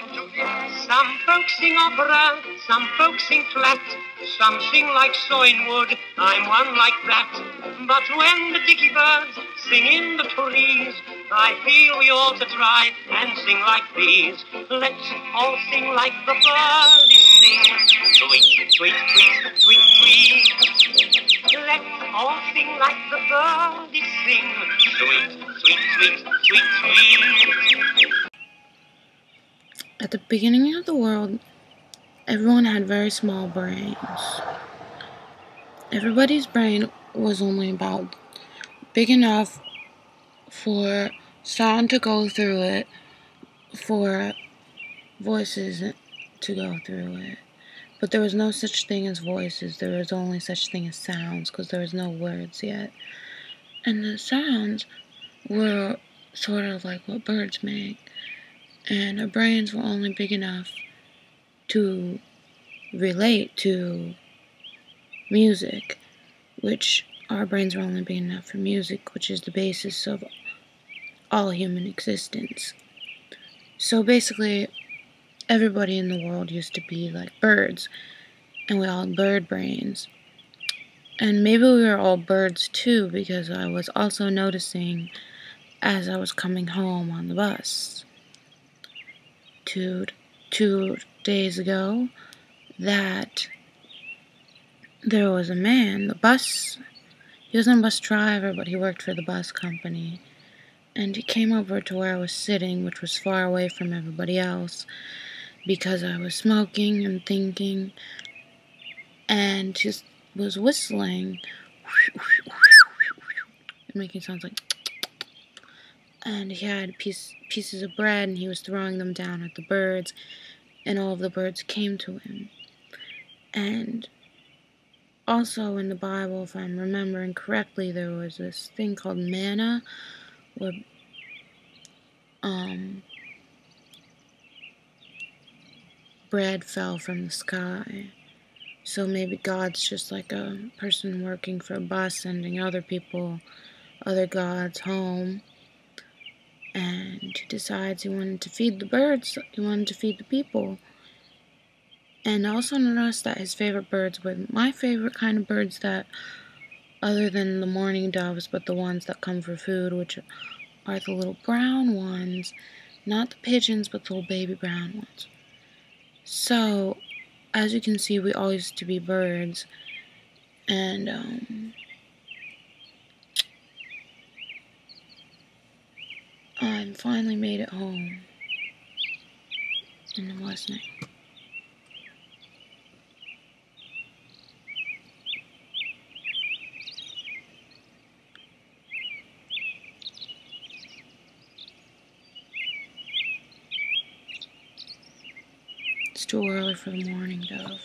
Some folks sing opera, some folks sing flat, some sing like sawing wood, I'm one like that. But when the dicky birds sing in the trees, I feel we ought to try and sing like these. Let's all sing like the birdies sing, tweet, tweet, tweet, tweet, tweet. Let's all sing like the birdies sing, sweet, sweet, sweet, sweet, sweet. At the beginning of the world, everyone had very small brains. Everybody's brain was only about big enough for sound to go through it, for voices to go through it. But there was no such thing as voices, there was only such thing as sounds, because there was no words yet. And the sounds were sort of like what birds make. And our brains were only big enough to relate to music, which our brains were only big enough for music, which is the basis of all human existence. So basically, everybody in the world used to be like birds, and we all had bird brains. And maybe we were all birds too, because I was also noticing as I was coming home on the bus 2 days ago that there was a man, he wasn't a bus driver, but he worked for the bus company, and he came over to where I was sitting, which was far away from everybody else, because I was smoking and thinking, and just was whistling, making sounds like, and he had pieces of bread, and he was throwing them down at the birds, and all of the birds came to him. And also in the Bible, if I'm remembering correctly, there was this thing called manna, where bread fell from the sky. So maybe God's just like a person working for a bus, sending other people, other gods home, and he decides he wanted to feed the birds, he wanted to feed the people. And I also noticed that his favorite birds were my favorite kind of birds, that other than the mourning doves, but the ones that come for food, which are the little brown ones, not the pigeons, but the little baby brown ones. So, as you can see, we all used to be birds, and I finally made it home, and I'm listening. It's too early for the mourning dove.